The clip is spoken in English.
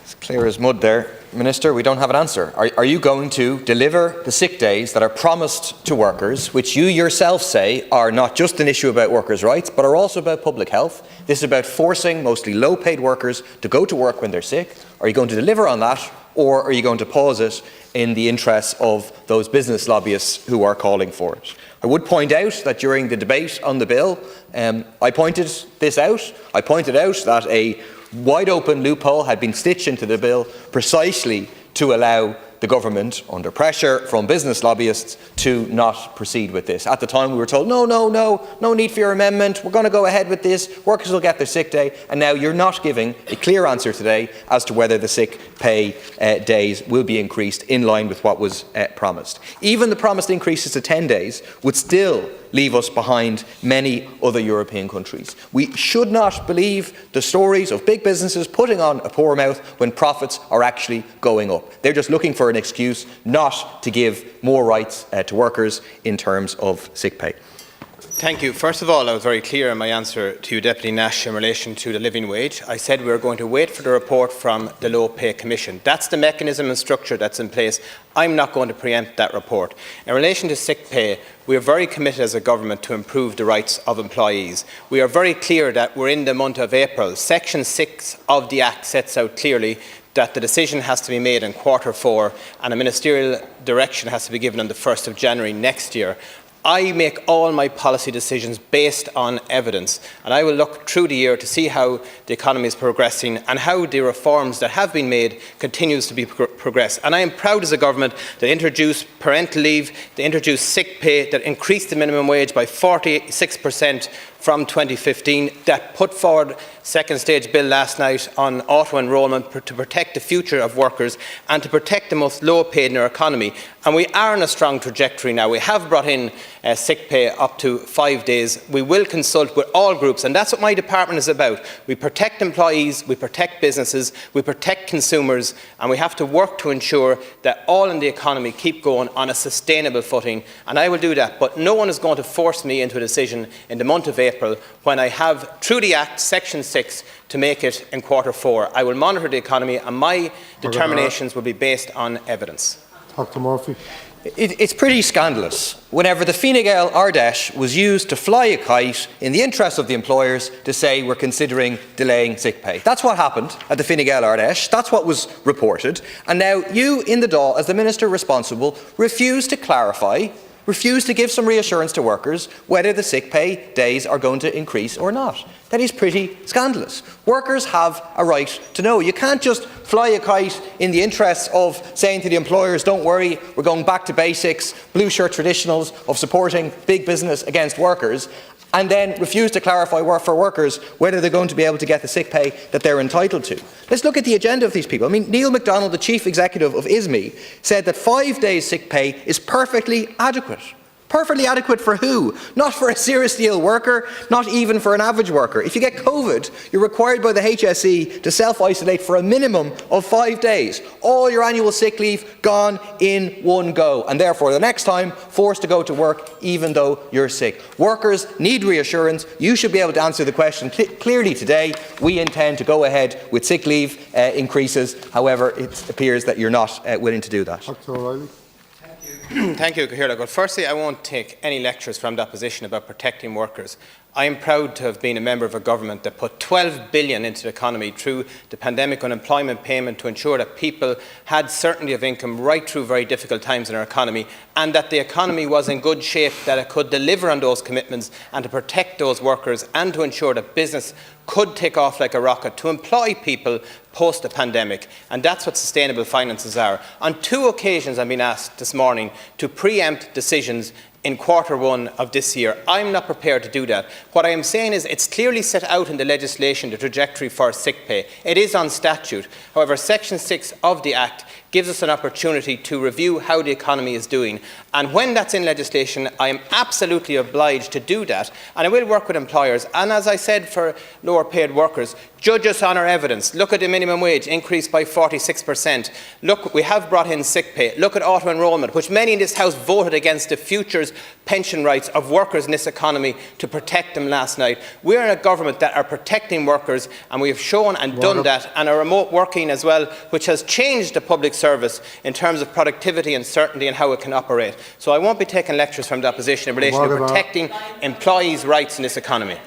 It's clear as mud there. Minister, we don't have an answer. Are you going to deliver the sick days that are promised to workers, which you yourself say are not just an issue about workers' rights, but are also about public health? This is about forcing mostly low-paid workers to go to work when they're sick. Are you going to deliver on that, or are you going to pause it in the interests of those business lobbyists who are calling for it? I would point out that during the debate on the bill, I pointed this out. I pointed out that a wide-open loophole had been stitched into the bill precisely to allow the government, under pressure from business lobbyists, to not proceed with this. At the time we were told, no need for your amendment, we're going to go ahead with this, workers will get their sick day, and now you're not giving a clear answer today as to whether the sick pay days will be increased in line with what was promised. Even the promised increases to 10 days would still leave us behind many other European countries. We should not believe the stories of big businesses putting on a poor mouth when profits are actually going up. They're just looking for an excuse not to give more rights to workers in terms of sick pay. Thank you. First of all, I was very clear in my answer to you, Deputy Nash, in relation to the living wage. I said we were going to wait for the report from the Low Pay Commission. That's the mechanism and structure that's in place. I'm not going to preempt that report. In relation to sick pay, we are very committed as a government to improve the rights of employees. We are very clear that we're in the month of April. Section 6 of the Act sets out clearly that the decision has to be made in Q4 and a ministerial direction has to be given on the 1st of January next year. I make all my policy decisions based on evidence, and I will look through the year to see how the economy is progressing and how the reforms that have been made continues to be progressed. And I am proud as a government that introduced parental leave, that introduced sick pay, that increased the minimum wage by 46% from 2015, that put forward second stage bill last night on auto-enrolment to protect the future of workers and to protect the most low paid in our economy. And we are on a strong trajectory now. We have brought in sick pay up to 5 days. We will consult with all groups, and that's what my department is about. We protect employees, we protect businesses, we protect consumers, and we have to work to ensure that all in the economy keep going on a sustainable footing. And I will do that, but no one is going to force me into a decision in the month of April when I have, through the Act, Section 6, to make it in Q4. I will monitor the economy, and my determinations will be based on evidence. Dr. Murphy. It's pretty scandalous whenever the Fine Gael Ardèche was used to fly a kite in the interest of the employers to say we're considering delaying sick pay. That's what happened at the Fine Gael Ardèche. That's what was reported. And now you, in the Dáil, as the minister responsible, refuse to clarify, refuse to give some reassurance to workers whether the sick pay days are going to increase or not. That is pretty scandalous. Workers have a right to know. You can't just fly a kite in the interests of saying to the employers, don't worry, we're going back to basics, blue shirt traditionals of supporting big business against workers, and then refuse to clarify for workers whether they're going to be able to get the sick pay that they're entitled to. Let's look at the agenda of these people. I mean, Neil MacDonald, the chief executive of ISME, said that 5 days sick pay is perfectly adequate. Perfectly adequate for who? Not for a seriously ill worker, not even for an average worker. If you get COVID, you're required by the HSE to self-isolate for a minimum of 5 days. All your annual sick leave gone in one go, and therefore the next time forced to go to work even though you're sick. Workers need reassurance. You should be able to answer the question clearly today. We intend to go ahead with sick leave increases. However, it appears that you're not willing to do that. Dr. O'Reilly. Thank you, Cahill. But firstly, I won't take any lectures from the opposition about protecting workers. I am proud to have been a member of a government that put 12 billion into the economy through the pandemic unemployment payment to ensure that people had certainty of income right through very difficult times in our economy, and that the economy was in good shape, that it could deliver on those commitments and to protect those workers and to ensure that business could take off like a rocket, to employ people post the pandemic. And that's what sustainable finances are. On 2 occasions I've been asked this morning to preempt decisions in Q1 of this year. I'm not prepared to do that. What I am saying is it's clearly set out in the legislation, the trajectory for sick pay. It is on statute. However, Section 6 of the Act gives us an opportunity to review how the economy is doing. And when that's in legislation, I am absolutely obliged to do that. And I will work with employers. And as I said, for lower paid workers, judge us on our evidence. Look at the minimum wage increased by 46%. Look, we have brought in sick pay. Look at auto-enrolment, which many in this House voted against the futures pension rights of workers in this economy to protect them last night. We are in a government that are protecting workers, and we have shown and done that, and a remote working as well, which has changed the public service in terms of productivity and certainty and how it can operate. So I won't be taking lectures from the opposition in relation to protecting employees' rights in this economy.